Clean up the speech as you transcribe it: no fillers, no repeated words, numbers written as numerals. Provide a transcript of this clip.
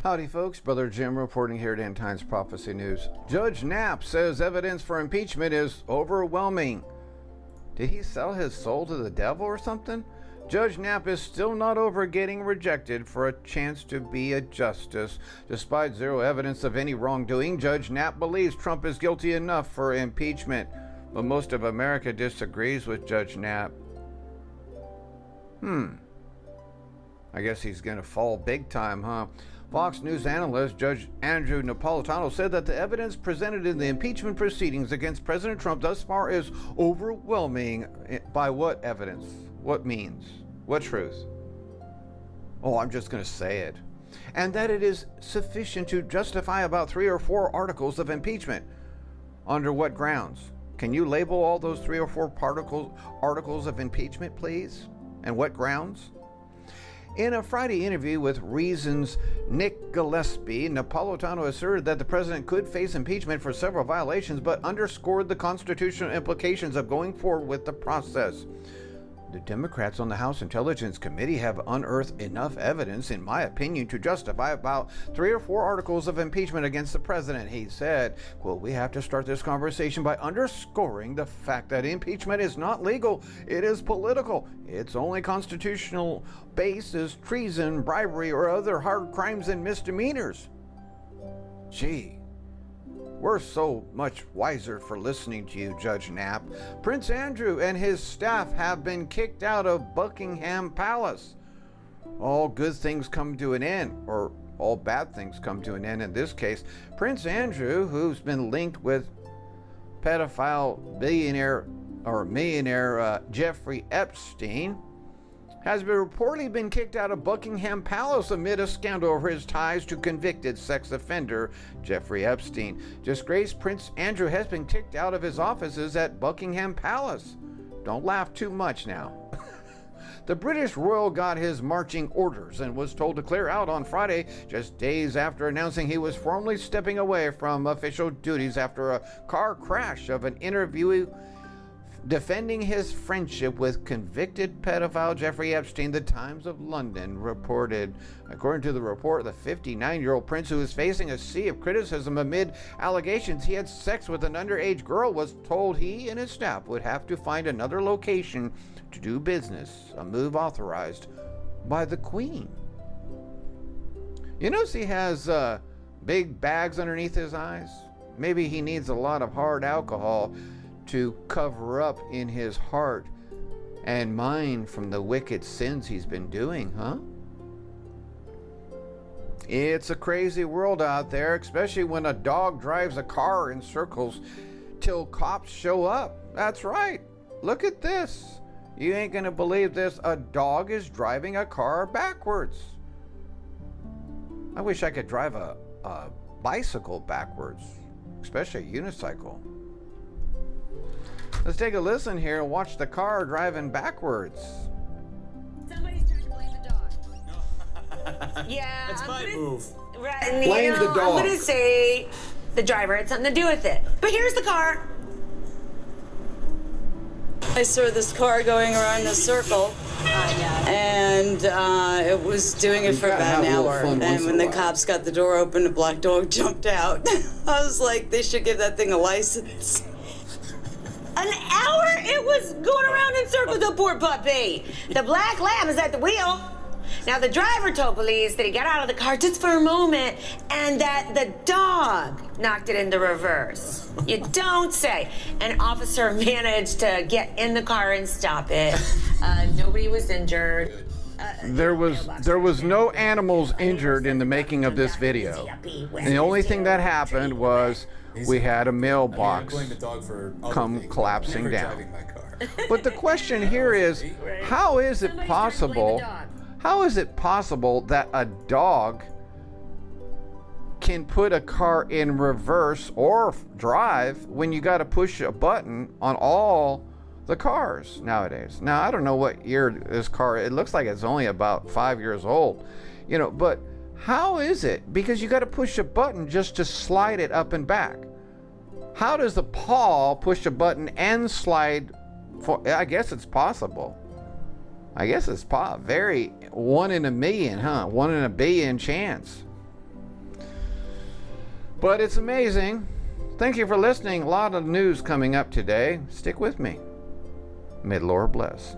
Howdy folks, Brother Jim reporting here at End Times Prophecy News. Judge Knapp says evidence for impeachment is overwhelming. Did he sell his soul to the devil or something? Judge Knapp is still not over getting rejected for a chance to be a justice. Despite zero evidence of any wrongdoing, Judge Knapp believes Trump is guilty enough for impeachment. But most of America disagrees with Judge Knapp. I guess he's gonna fall big time, huh? Fox News analyst Judge Andrew Napolitano said that the evidence presented in the impeachment proceedings against President Trump thus far is overwhelming. By what evidence? What means? What truth? Oh, I'm just going to say it. And that it is sufficient to justify about 3 or 4 articles of impeachment. Under what grounds? Can you label all those 3 or 4 articles of impeachment, please? And what grounds? In a Friday interview with Reason's Nick Gillespie, Napolitano asserted that the president could face impeachment for several violations, but underscored the constitutional implications of going forward with the process. The Democrats on the House Intelligence Committee have unearthed enough evidence, in my opinion, to justify about 3 or 4 articles of impeachment against the president. He said, quote, "We have to start this conversation by underscoring the fact that impeachment is not legal. It is political. Its only constitutional base is treason, bribery, or other hard crimes and misdemeanors." Gee. We're so much wiser for listening to you, Judge Knapp. Prince Andrew and his staff have been kicked out of Buckingham Palace. All good things come to an end, or all bad things come to an end in this case. Prince Andrew, who's been linked with pedophile millionaire Jeffrey Epstein, has reportedly been kicked out of Buckingham Palace amid a scandal over his ties to convicted sex offender Jeffrey Epstein. Disgraced Prince Andrew has been kicked out of his offices at Buckingham Palace. Don't laugh too much now. The British royal got his marching orders and was told to clear out on Friday, just days after announcing he was formally stepping away from official duties after a car crash of an interviewee defending his friendship with convicted pedophile Jeffrey Epstein, the Times of London reported. According to the report, the 59-year-old prince, who is facing a sea of criticism amid allegations he had sex with an underage girl, was told he and his staff would have to find another location to do business, a move authorized by the Queen. You notice he has big bags underneath his eyes? Maybe he needs a lot of hard alcohol to cover up in his heart and mind from the wicked sins he's been doing, huh? It's a crazy world out there, especially when a dog drives a car in circles till cops show up. That's right. Look at this. You ain't gonna believe this. A dog is driving a car backwards. I wish I could drive a bicycle backwards, especially a unicycle. Let's take a listen here and watch the car driving backwards. Somebody's trying to blame the dog. No. Yeah. That's my move. Right, Blame the dog. I'm going to say the driver had something to do with it. But here's the car. I saw this car going around in a circle, and it was doing it for about an hour. And when the cops got the door open, the black dog jumped out. I was like, they should give that thing a license. An hour it was going around in circles, the poor puppy. The black lab is at the wheel. Now, the driver told police that he got out of the car just for a moment and that the dog knocked it into reverse. You don't say. An officer managed to get in the car and stop it. Nobody was injured. There was no animals injured in the making of this video. And the only thing that happened was we had a mailbox come collapsing down. But the question here is, how is it possible that a dog can put a car in reverse or drive when you got to push a button on all the cars nowadays? Now, I don't know what year this car, it looks like it's only about 5 years old, but how is it? Because you got to push a button just to slide it up and back. How does the paw push a button and slide? I guess it's possible. I guess it's very 1 in a million, huh? 1 in a billion chance. But it's amazing. Thank you for listening. A lot of news coming up today. Stick with me. May the Lord bless.